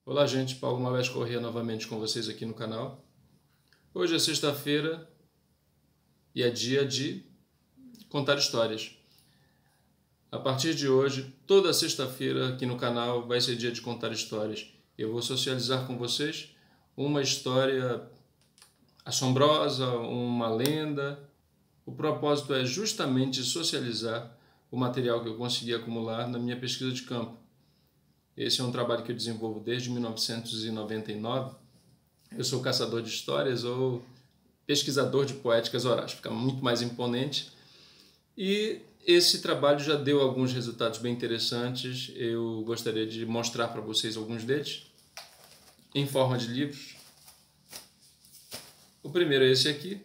Olá, gente. Paulo Malés Corrêa novamente com vocês aqui no canal. Hoje é sexta-feira e é dia de contar histórias. A partir de hoje, toda sexta-feira aqui no canal vai ser dia de contar histórias. Eu vou socializar com vocês uma história assombrosa, uma lenda. O propósito é justamente socializar o material que eu consegui acumular na minha pesquisa de campo. Esse é um trabalho que eu desenvolvo desde 1999. Eu sou caçador de histórias ou pesquisador de poéticas orais, fica muito mais imponente. E esse trabalho já deu alguns resultados bem interessantes. Eu gostaria de mostrar para vocês alguns deles, em forma de livros. O primeiro é esse aqui,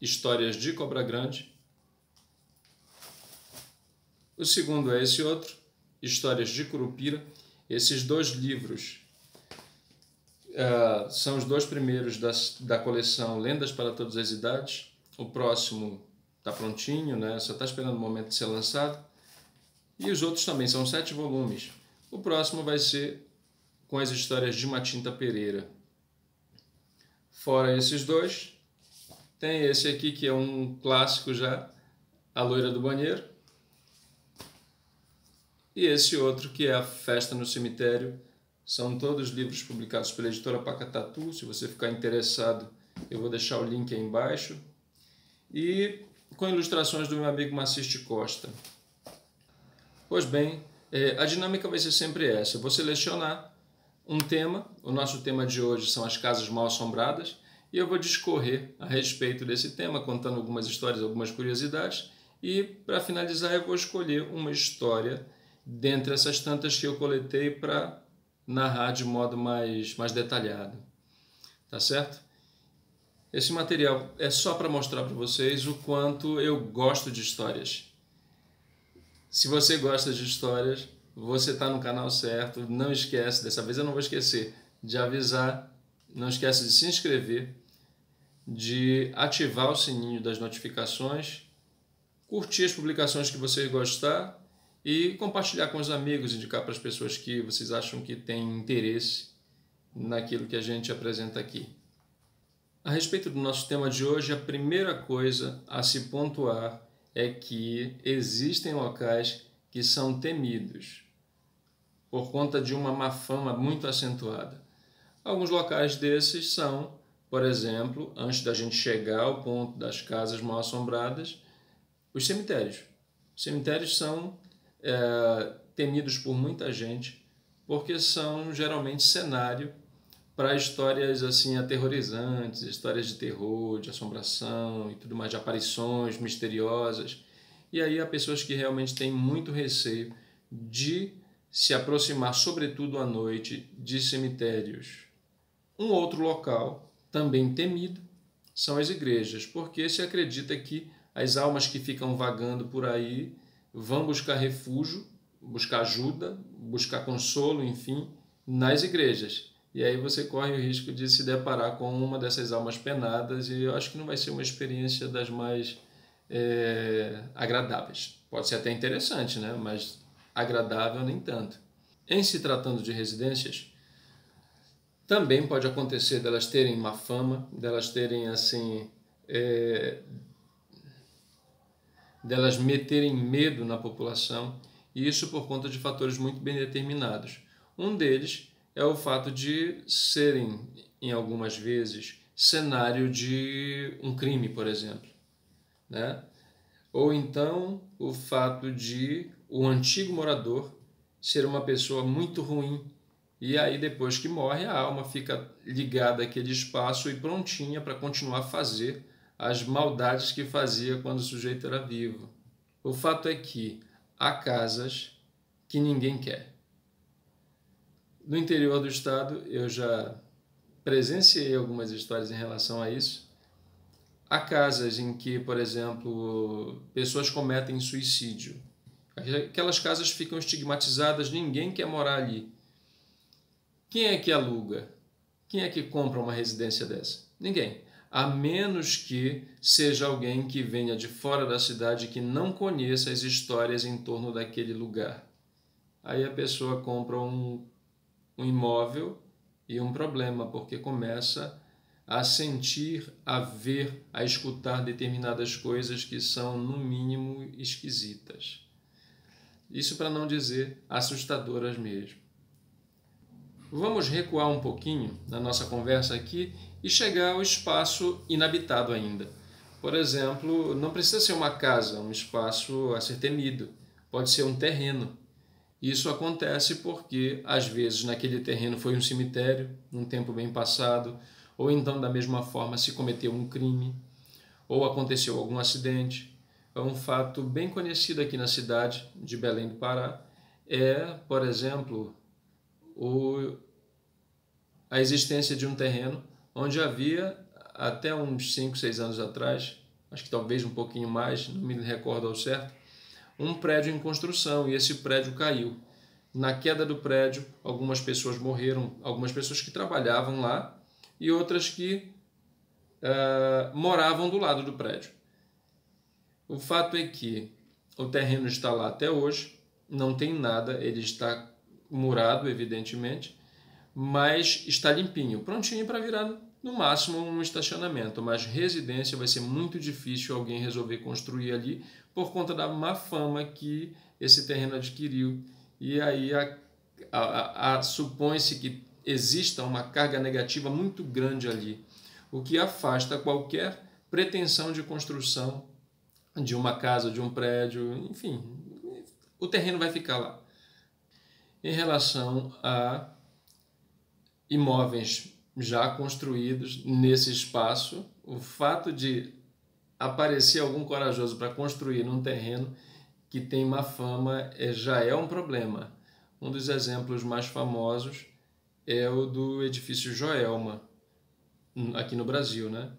Histórias de Cobra Grande. O segundo é esse outro, Histórias de Curupira. Esses dois livros são os dois primeiros da coleção Lendas para Todas as Idades. O próximo está prontinho, né? Só está esperando o momento de ser lançado. E os outros também, são 7 volumes. O próximo vai ser com as histórias de Matinta Pereira. Fora esses dois, tem esse aqui que é um clássico já, A Loira do Banheiro. E esse outro que é A Festa no Cemitério. São todos livros publicados pela editora Pacatatu. Se você ficar interessado, eu vou deixar o link aí embaixo. E com ilustrações do meu amigo Maciste Costa. Pois bem, a dinâmica vai ser sempre essa. Eu vou selecionar um tema. O nosso tema de hoje são as casas mal assombradas. E eu vou discorrer a respeito desse tema, contando algumas histórias, algumas curiosidades. E, para finalizar, eu vou escolher uma história dentre essas tantas que eu coletei para narrar de modo mais detalhado. Tá certo? Esse material é só para mostrar para vocês o quanto eu gosto de histórias. Se você gosta de histórias, você está no canal certo. Não esquece, dessa vez eu não vou esquecer de avisar, não esquece de se inscrever, de ativar o sininho das notificações, curtir as publicações que você gostar e compartilhar com os amigos, indicar para as pessoas que vocês acham que têm interesse naquilo que a gente apresenta aqui. A respeito do nosso tema de hoje, a primeira coisa a se pontuar é que existem locais que são temidos por conta de uma má fama muito acentuada. Alguns locais desses são, por exemplo, antes da gente chegar ao ponto das casas mal assombradas, os cemitérios. Os cemitérios são temidos por muita gente porque são geralmente cenário para histórias assim aterrorizantes, histórias de terror, de assombração e tudo mais, de aparições misteriosas. E aí há pessoas que realmente têm muito receio de se aproximar, sobretudo à noite, de cemitérios. Um outro local também temido são as igrejas, porque se acredita que as almas que ficam vagando por aí vão buscar refúgio, buscar ajuda, buscar consolo, enfim, nas igrejas. E aí você corre o risco de se deparar com uma dessas almas penadas e eu acho que não vai ser uma experiência das mais agradáveis. Pode ser até interessante, né? Mas agradável nem tanto. Em se tratando de residências, também pode acontecer delas terem má fama, delas terem assim, delas meterem medo na população, e isso por conta de fatores muito bem determinados. Um deles é o fato de serem, em algumas vezes, cenário de um crime, por exemplo, né? Ou então o fato de o antigo morador ser uma pessoa muito ruim, e aí depois que morre a alma fica ligada àquele espaço e prontinha para continuar a fazer as maldades que fazia quando o sujeito era vivo. O fato é que há casas que ninguém quer. No interior do estado eu já presenciei algumas histórias em relação a isso. Há casas em que, por exemplo, pessoas cometem suicídio. Aquelas casas ficam estigmatizadas, ninguém quer morar ali. Quem é que aluga? Quem é que compra uma residência dessa? Ninguém. A menos que seja alguém que venha de fora da cidade que não conheça as histórias em torno daquele lugar. Aí a pessoa compra um um imóvel e um problema, porque começa a sentir, a ver, a escutar determinadas coisas que são, no mínimo, esquisitas. Isso para não dizer assustadoras mesmo. Vamos recuar um pouquinho na nossa conversa aqui e chegar ao espaço inabitado ainda. Por exemplo, não precisa ser uma casa, um espaço a ser temido. Pode ser um terreno. Isso acontece porque, às vezes, naquele terreno foi um cemitério, num tempo bem passado, ou então, da mesma forma, se cometeu um crime, ou aconteceu algum acidente. Um fato bem conhecido aqui na cidade de Belém do Pará é, por exemplo, a existência de um terreno onde havia, até uns 5, 6 anos atrás, acho que talvez um pouquinho mais, não me recordo ao certo, um prédio em construção, e esse prédio caiu. Na queda do prédio, algumas pessoas morreram, algumas pessoas que trabalhavam lá e outras que moravam do lado do prédio. O fato é que o terreno está lá até hoje, não tem nada, ele está murado, evidentemente, mas está limpinho, prontinho para virar no máximo um estacionamento, mas residência vai ser muito difícil alguém resolver construir ali por conta da má fama que esse terreno adquiriu. E aí supõe-se que exista uma carga negativa muito grande ali, o que afasta qualquer pretensão de construção de uma casa, de um prédio, enfim, o terreno vai ficar lá. Em relação a imóveis já construídos nesse espaço, o fato de aparecer algum corajoso para construir num terreno que tem má fama já é um problema. Um dos exemplos mais famosos é o do edifício Joelma, aqui no Brasil, né?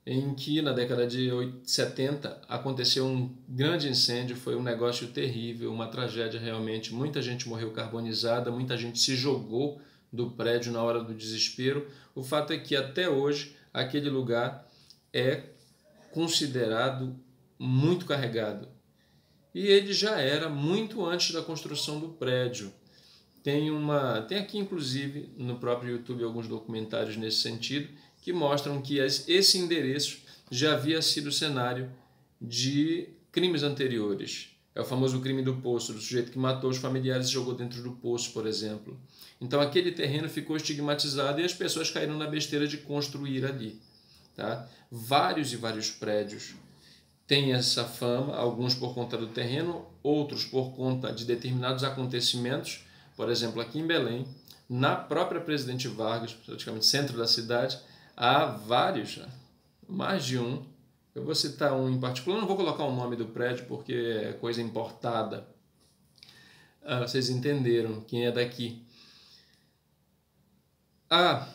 Em que na década de 70 aconteceu um grande incêndio, foi um negócio terrível, uma tragédia realmente, muita gente morreu carbonizada, muita gente se jogou do prédio na hora do desespero. O fato é que até hoje aquele lugar é considerado muito carregado. E ele já era muito antes da construção do prédio. Tem aqui inclusive no próprio YouTube alguns documentários nesse sentido, que mostram que esse endereço já havia sido cenário de crimes anteriores. É o famoso crime do poço, do sujeito que matou os familiares e jogou dentro do poço, por exemplo. Então aquele terreno ficou estigmatizado e as pessoas caíram na besteira de construir ali. Tá? Vários e vários prédios têm essa fama, alguns por conta do terreno, outros por conta de determinados acontecimentos. Por exemplo, aqui em Belém, na própria Presidente Vargas, praticamente centro da cidade, há vários, mais de um. Eu vou citar um em particular, não vou colocar o nome do prédio porque é coisa importada. Vocês entenderam quem é daqui. Há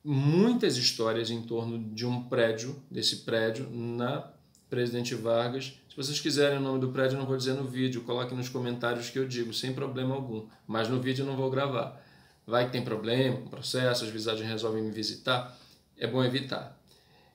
muitas histórias em torno de um prédio, desse prédio, na Presidente Vargas. Se vocês quiserem o nome do prédio, eu não vou dizer no vídeo, coloquem nos comentários que eu digo, sem problema algum. Mas no vídeo eu não vou gravar. Vai que tem problema, um processo, as visagens resolvem me visitar. É bom evitar.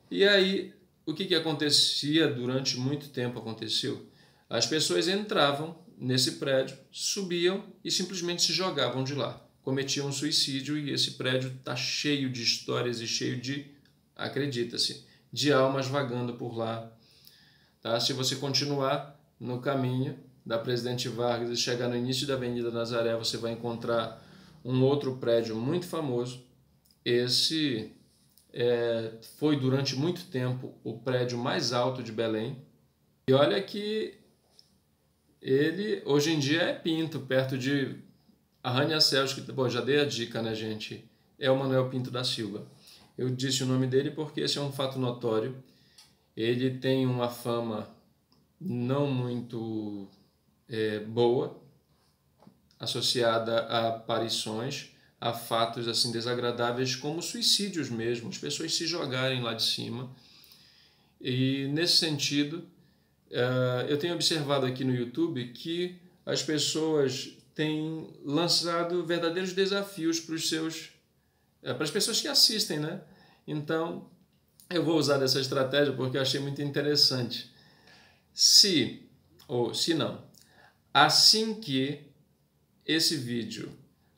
E aí, o que acontecia durante muito tempo aconteceu? As pessoas entravam nesse prédio, subiam e simplesmente se jogavam de lá. Cometiam um suicídio e esse prédio está cheio de histórias e cheio de, acredita-se, de almas vagando por lá. Tá? Se você continuar no caminho da Presidente Vargas e chegar no início da Avenida Nazaré, você vai encontrar um outro prédio muito famoso. Esse foi durante muito tempo o prédio mais alto de Belém. E olha que ele hoje em dia é Pinto, perto de Arranha-Céus, que já dei a dica, né, gente? É o Manuel Pinto da Silva. Eu disse o nome dele porque esse é um fato notório. Ele tem uma fama não muito boa, associada a aparições, a fatos assim desagradáveis como suicídios mesmo, as pessoas se jogarem lá de cima. E nesse sentido, eu tenho observado aqui no YouTube que as pessoas têm lançado verdadeiros desafios para as pessoas que assistem, né? Então, eu vou usar dessa estratégia porque eu achei muito interessante. Se não, assim que esse vídeo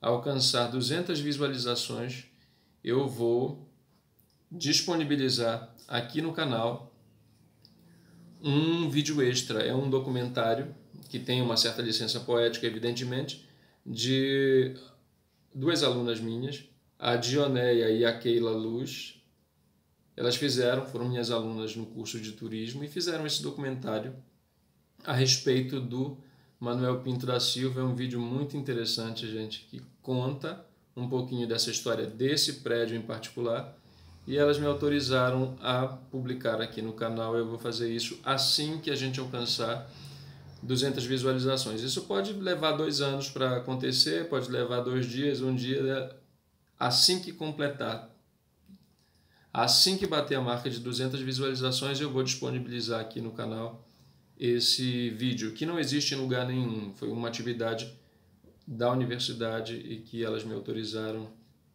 alcançar 200 visualizações, eu vou disponibilizar aqui no canal um vídeo extra. É um documentário que tem uma certa licença poética, evidentemente, de duas alunas minhas, a Dioneia e a Keila Luz. Elas foram minhas alunas no curso de turismo e fizeram esse documentário a respeito do Manuel Pinto da Silva. É um vídeo muito interessante, gente, que conta um pouquinho dessa história desse prédio em particular, e elas me autorizaram a publicar aqui no canal. Eu vou fazer isso assim que a gente alcançar 200 visualizações. Isso pode levar 2 anos para acontecer, pode levar 2 dias, um dia, assim que completar. Assim que bater a marca de 200 visualizações, eu vou disponibilizar aqui no canal esse vídeo, que não existe em lugar nenhum. Foi uma atividade da universidade e que elas me autorizaram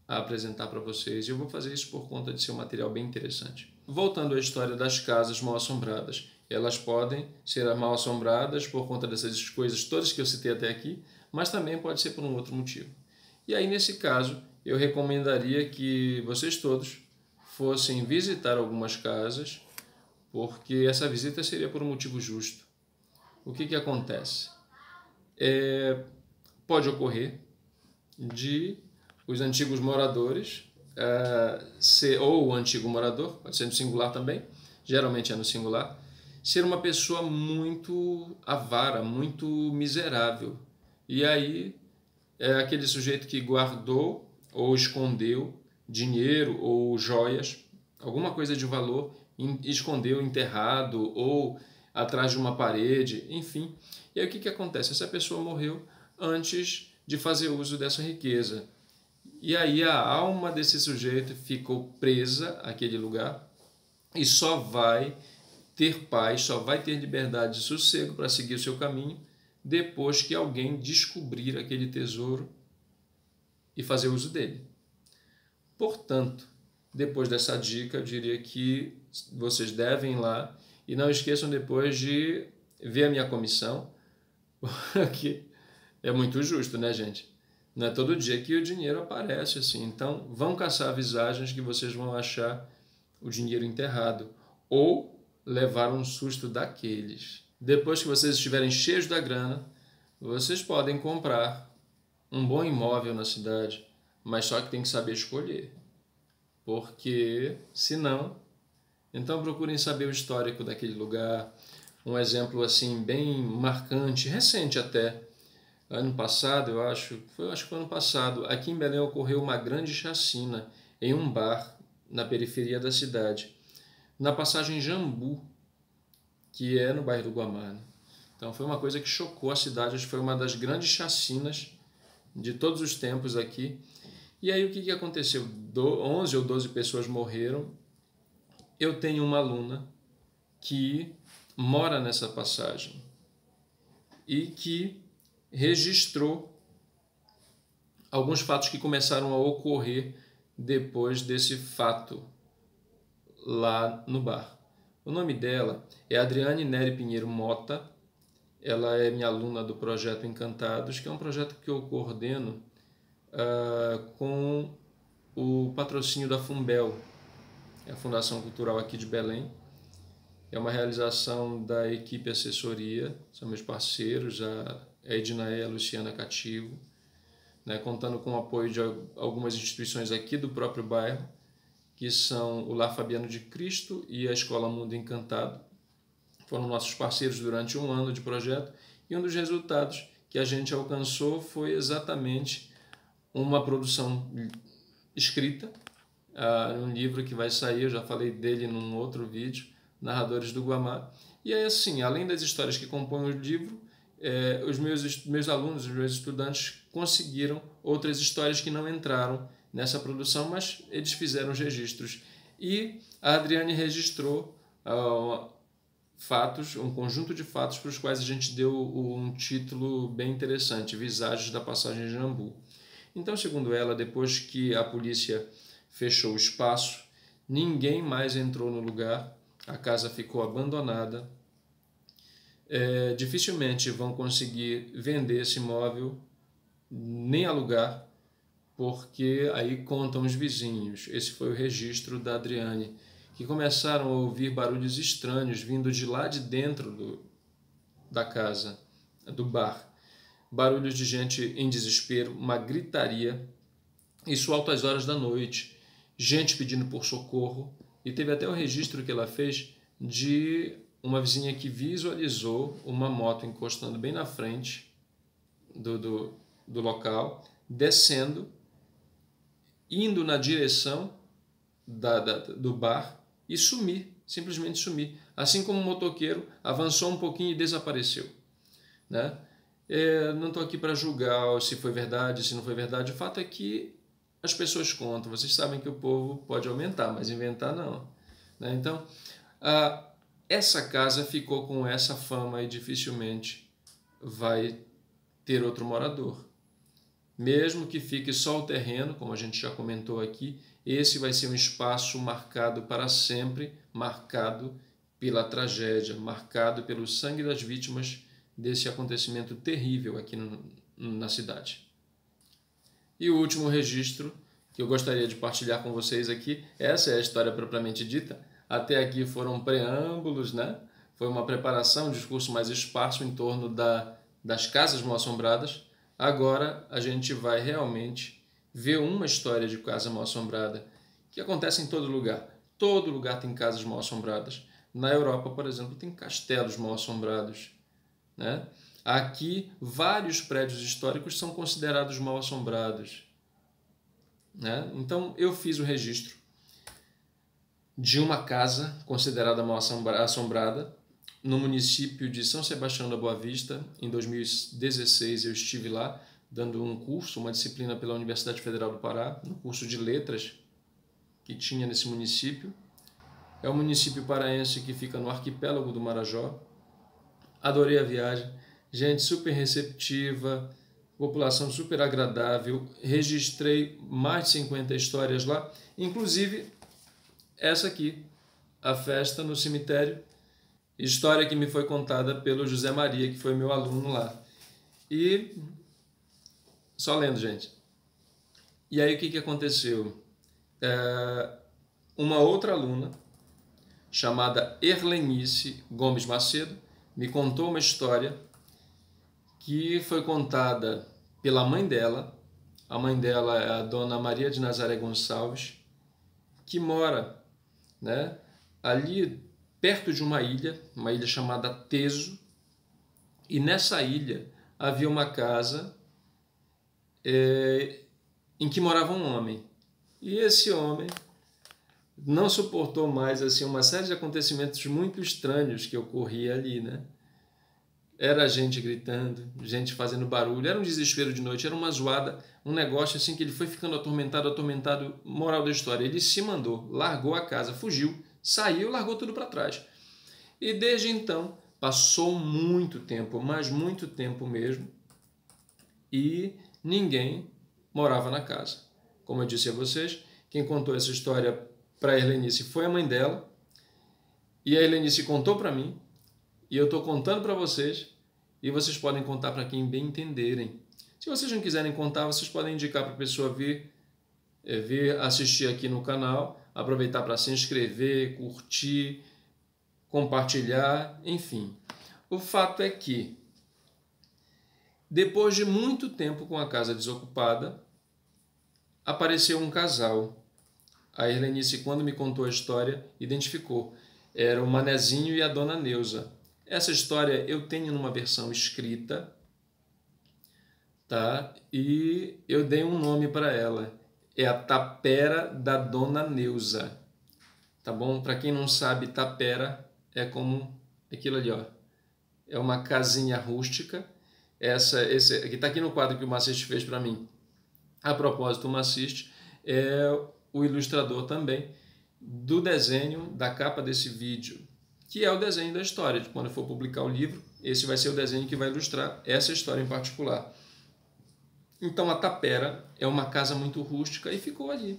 a apresentar para vocês. E eu vou fazer isso por conta de ser um material bem interessante. Voltando à história das casas mal-assombradas. Elas podem ser mal-assombradas por conta dessas coisas todas que eu citei até aqui, mas também pode ser por um outro motivo. E aí, nesse caso, eu recomendaria que vocês todos fossem visitar algumas casas, porque essa visita seria por um motivo justo. O que acontece? Pode ocorrer de os antigos moradores, ou o antigo morador, pode ser no singular também, geralmente é no singular, ser uma pessoa muito avara, muito miserável. E aí é aquele sujeito que guardou ou escondeu dinheiro ou joias, alguma coisa de valor, escondeu enterrado ou atrás de uma parede, enfim. E aí o que acontece? Essa pessoa morreu antes de fazer uso dessa riqueza. E aí a alma desse sujeito ficou presa àquele lugar e só vai ter paz, só vai ter liberdade e sossego para seguir o seu caminho depois que alguém descobrir aquele tesouro e fazer uso dele. Portanto, depois dessa dica, eu diria que vocês devem ir lá e não esqueçam depois de ver a minha comissão, porque é muito justo, né, gente? Não é todo dia que o dinheiro aparece assim. Então, vão caçar visagens que vocês vão achar o dinheiro enterrado ou levar um susto daqueles. Depois que vocês estiverem cheios da grana, vocês podem comprar um bom imóvel na cidade, mas só que tem que saber escolher. Porque, senão, então procurem saber o histórico daquele lugar. Um exemplo assim bem marcante, recente até, ano passado, eu acho que foi ano passado, aqui em Belém ocorreu uma grande chacina em um bar na periferia da cidade, na passagem Jambu, que é no bairro do Guamá. Então foi uma coisa que chocou a cidade, acho que foi uma das grandes chacinas de todos os tempos aqui. E aí o que aconteceu? 11 ou 12 pessoas morreram. Eu tenho uma aluna que mora nessa passagem e que registrou alguns fatos que começaram a ocorrer depois desse fato lá no bar. O nome dela é Adriane Nery Pinheiro Mota. Ela é minha aluna do projeto Encantados, que é um projeto que eu coordeno com o patrocínio da Fumbel, a Fundação Cultural aqui de Belém. É uma realização da equipe assessoria, são meus parceiros, a Ednaé e a Luciana Cativo, né, contando com o apoio de algumas instituições aqui do próprio bairro, que são o Lar Fabiano de Cristo e a Escola Mundo Encantado. Foram nossos parceiros durante um ano de projeto, e um dos resultados que a gente alcançou foi exatamente uma produção escrita, um livro que vai sair, eu já falei dele num outro vídeo, Narradores do Guamá. E aí, assim, além das histórias que compõem o livro, os meus alunos, os meus estudantes conseguiram outras histórias que não entraram nessa produção, mas eles fizeram os registros. E a Adriane registrou fatos, um conjunto de fatos para os quais a gente deu um título bem interessante, Visagens da Passagem Jambu. Então, segundo ela, depois que a polícia fechou o espaço, ninguém mais entrou no lugar, a casa ficou abandonada, dificilmente vão conseguir vender esse imóvel, nem alugar, porque aí contam os vizinhos, esse foi o registro da Adriane, que começaram a ouvir barulhos estranhos vindo de lá de dentro da casa, do bar. Barulhos de gente em desespero, uma gritaria, isso altas horas da noite, gente pedindo por socorro, e teve até o registro que ela fez de uma vizinha que visualizou uma moto encostando bem na frente do local, descendo, indo na direção do bar e sumir, simplesmente sumir. Assim como o motoqueiro avançou um pouquinho e desapareceu, né? Não estou aqui para julgar se foi verdade, se não foi verdade. O fato é que as pessoas contam. Vocês sabem que o povo pode aumentar, mas inventar não, né? Então, essa casa ficou com essa fama e dificilmente vai ter outro morador. Mesmo que fique só o terreno, como a gente já comentou aqui, esse vai ser um espaço marcado para sempre, marcado pela tragédia, marcado pelo sangue das vítimas desse acontecimento terrível aqui na cidade. E o último registro que eu gostaria de partilhar com vocês aqui, essa é a história propriamente dita. Até aqui foram preâmbulos, né? Foi uma preparação, um discurso mais esparso em torno das casas mal-assombradas. Agora a gente vai realmente ver uma história de casa mal-assombrada que acontece em todo lugar. Todo lugar tem casas mal-assombradas. Na Europa, por exemplo, tem castelos mal-assombrados, né? Aqui, vários prédios históricos são considerados mal-assombrados, né? Então, eu fiz o registro de uma casa considerada mal-assombrada no município de São Sebastião da Boa Vista. Em 2016 eu estive lá dando um curso, uma disciplina pela Universidade Federal do Pará, um curso de letras que tinha nesse município. É um município paraense que fica no arquipélago do Marajó. Adorei a viagem, gente super receptiva, população super agradável. Registrei mais de 50 histórias lá, inclusive essa aqui, a festa no cemitério, história que me foi contada pelo José Maria, que foi meu aluno lá. E só lendo, gente. E aí o que aconteceu? Uma outra aluna, chamada Erlenice Gomes Macedo, me contou uma história que foi contada pela mãe dela. A mãe dela é a dona Maria de Nazaré Gonçalves, que mora, né, ali perto de uma ilha chamada Teso, e nessa ilha havia uma casa em que morava um homem. E esse homem não suportou mais assim uma série de acontecimentos muito estranhos que ocorria ali, né? Era gente gritando, gente fazendo barulho, era um desespero de noite, era uma zoada, um negócio assim que ele foi ficando atormentado. Moral da história, ele se mandou, largou a casa, fugiu, saiu, largou tudo para trás. E desde então passou muito tempo, mas muito tempo mesmo, e ninguém morava na casa. Como eu disse a vocês, quem contou essa história para a Erlenice foi a mãe dela, e a Erlenice contou para mim, e eu estou contando para vocês, e vocês podem contar para quem bem entenderem. Se vocês não quiserem contar, vocês podem indicar para a pessoa vir assistir aqui no canal, aproveitar para se inscrever, curtir, compartilhar, enfim. O fato é que, depois de muito tempo com a casa desocupada, apareceu um casal. A Erlenice, quando me contou a história, identificou. Era o Manezinho e a dona Neuza. Essa história eu tenho numa versão escrita, tá? E eu dei um nome para ela. É a Tapera da Dona Neuza. Tá bom? Para quem não sabe, tapera é como aquilo ali, ó. É uma casinha rústica. Esse que está aqui no quadro que o Maciste fez para mim. A propósito, o Maciste é o ilustrador também do desenho da capa desse vídeo, que é o desenho da história. Quando eu for publicar o livro, esse vai ser o desenho que vai ilustrar essa história em particular. Então a tapera é uma casa muito rústica e ficou ali,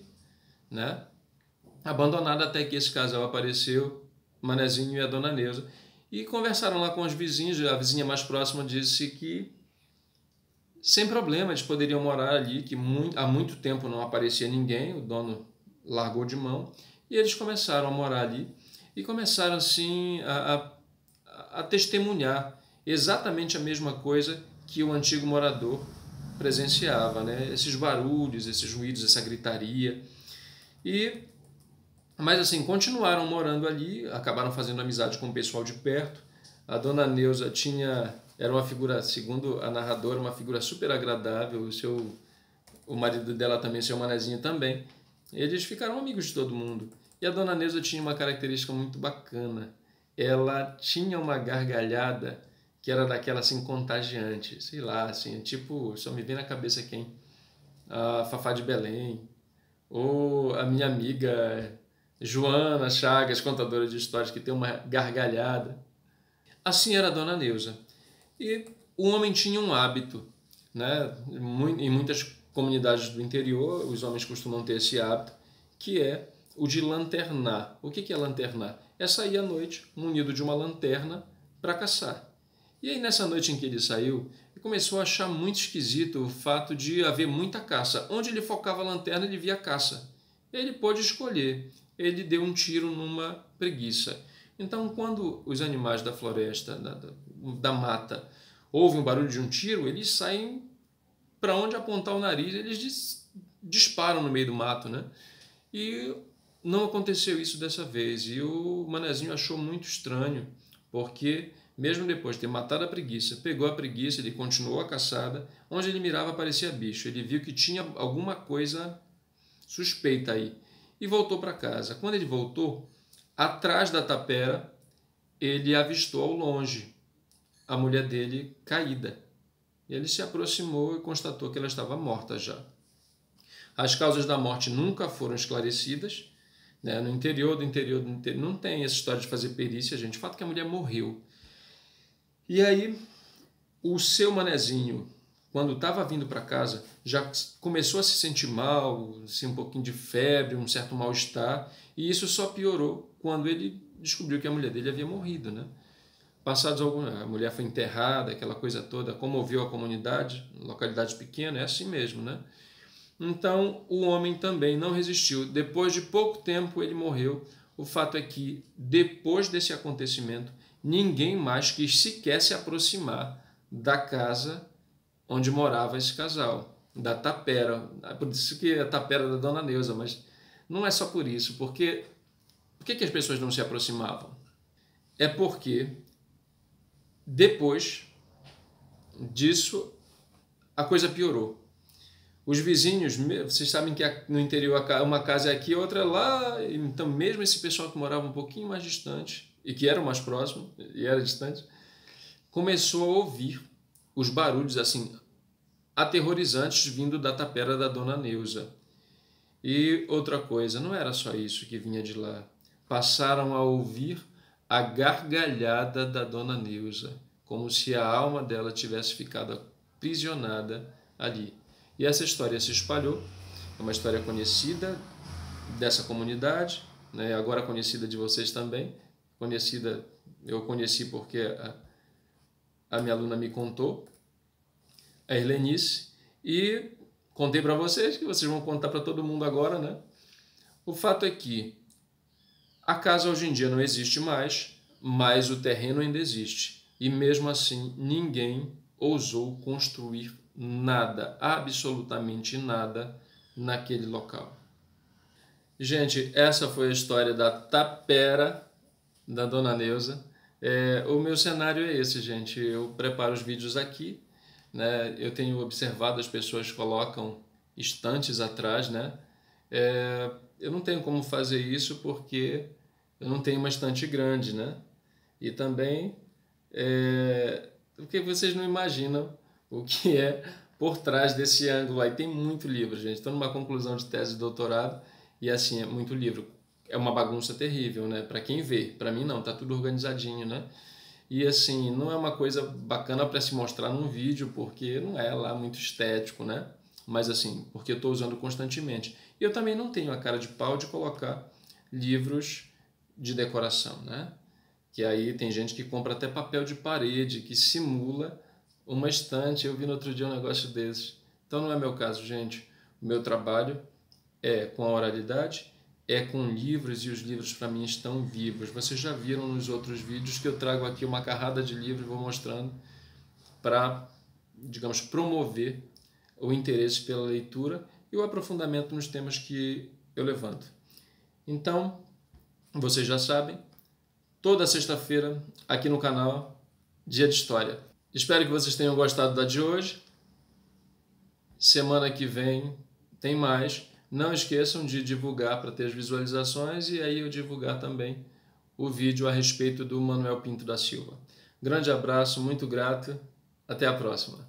né? Abandonada, até que esse casal apareceu, Manezinho e a dona Neuza, e conversaram lá com os vizinhos. A vizinha mais próxima disse que sem problema, eles poderiam morar ali, que há muito tempo não aparecia ninguém, o dono largou de mão, e eles começaram a morar ali e começaram assim a testemunhar exatamente a mesma coisa que o antigo morador presenciava, né? Esses barulhos, esses ruídos, essa gritaria. Mas assim, continuaram morando ali, acabaram fazendo amizade com o pessoal de perto. A dona Neuza era uma figura, segundo a narradora, uma figura super agradável. O marido dela também, seu manezinho também. Eles ficaram amigos de todo mundo. E a dona Neuza tinha uma característica muito bacana. Ela tinha uma gargalhada que era daquela assim contagiante, sei lá, assim, tipo, só me vem na cabeça quem? A Fafá de Belém, ou a minha amiga Joana Chagas, contadora de histórias, que tem uma gargalhada. Assim era a dona Neuza. E o homem tinha um hábito, né? Em muitas comunidades do interior, os homens costumam ter esse hábito, que é o de lanternar. O que é lanternar? É sair à noite, munido de uma lanterna, para caçar. E aí, nessa noite em que ele saiu, ele começou a achar muito esquisito o fato de haver muita caça. Onde ele focava a lanterna, ele via caça. Ele pôde escolher. Ele deu um tiro numa preguiça. Então, quando os animais da floresta, da mata, ouvem o barulho de um tiro, eles saem para onde apontar o nariz, eles disparam no meio do mato, né? E não aconteceu isso dessa vez. E o manezinho achou muito estranho, porque mesmo depois de ter matado a preguiça, pegou a preguiça, ele continuou a caçada, onde ele mirava aparecia bicho. Ele viu que tinha alguma coisa suspeita aí e voltou para casa. Quando ele voltou, atrás da tapera, ele avistou ao longe a mulher dele caída. Ele se aproximou e constatou que ela estava morta já. As causas da morte nunca foram esclarecidas, né? No interior do interior não tem essa história de fazer perícia, gente. O fato é que a mulher morreu. E aí, o seu manezinho, quando estava vindo para casa, já começou a se sentir mal, assim, um pouquinho de febre, um certo mal-estar, e isso só piorou quando ele descobriu que a mulher dele havia morrido, né? Passados a mulher foi enterrada, aquela coisa toda, comoveu a comunidade, localidade pequena, é assim mesmo, né? Então, o homem também não resistiu. Depois de pouco tempo, ele morreu. O fato é que, depois desse acontecimento, ninguém mais quis sequer se aproximar da casa onde morava esse casal, da tapera. Por isso que é a tapera da dona Neuza, mas não é só por isso. Porque por que as pessoas não se aproximavam? É porque, depois disso, a coisa piorou. Os vizinhos, vocês sabem que no interior uma casa é aqui, outra é lá, então mesmo esse pessoal que morava um pouquinho mais distante, e que era mais próximo, e era distante, começou a ouvir os barulhos assim aterrorizantes vindo da tapera da dona Neuza. E outra coisa, não era só isso que vinha de lá. Passaram a ouvir a gargalhada da dona Neuza, como se a alma dela tivesse ficado aprisionada ali. E essa história se espalhou, é uma história conhecida dessa comunidade, né? Agora conhecida de vocês também. Conhecida, eu conheci porque a minha aluna me contou, a Helenice, e contei para vocês, que vocês vão contar para todo mundo agora, né? O fato é que a casa hoje em dia não existe mais, mas o terreno ainda existe. E mesmo assim, ninguém ousou construir nada, absolutamente nada, naquele local. Gente, essa foi a história da tapera da dona Neuza. O meu cenário é esse, gente. Eu preparo os vídeos aqui, né? Eu tenho observado as pessoas colocam estantes atrás, né? Eu não tenho como fazer isso porque eu não tenho uma estante grande, né? E também porque vocês não imaginam o que é por trás desse ângulo aí. Tem muito livro, gente. Estou numa conclusão de tese de doutorado e assim, é muito livro. É uma bagunça terrível, né? Para quem vê. Para mim não, tá tudo organizadinho, né? E assim, não é uma coisa bacana para se mostrar num vídeo, porque não é lá muito estético, né? Mas assim, porque eu estou usando constantemente. E eu também não tenho a cara de pau de colocar livros de decoração, né? Que aí tem gente que compra até papel de parede, que simula uma estante. Eu vi no outro dia um negócio desses. Então não é meu caso, gente. O meu trabalho é com a oralidade, é com livros, e os livros para mim estão vivos. Vocês já viram nos outros vídeos que eu trago aqui uma carrada de livros, vou mostrando, para, digamos, promover o interesse pela leitura e o aprofundamento nos temas que eu levanto. Então, vocês já sabem, toda sexta-feira aqui no canal, Dia de História. Espero que vocês tenham gostado da de hoje. Semana que vem tem mais. Não esqueçam de divulgar para ter as visualizações e aí eu divulgar também o vídeo a respeito do Manuel Pinto da Silva. Grande abraço, muito grato. Até a próxima.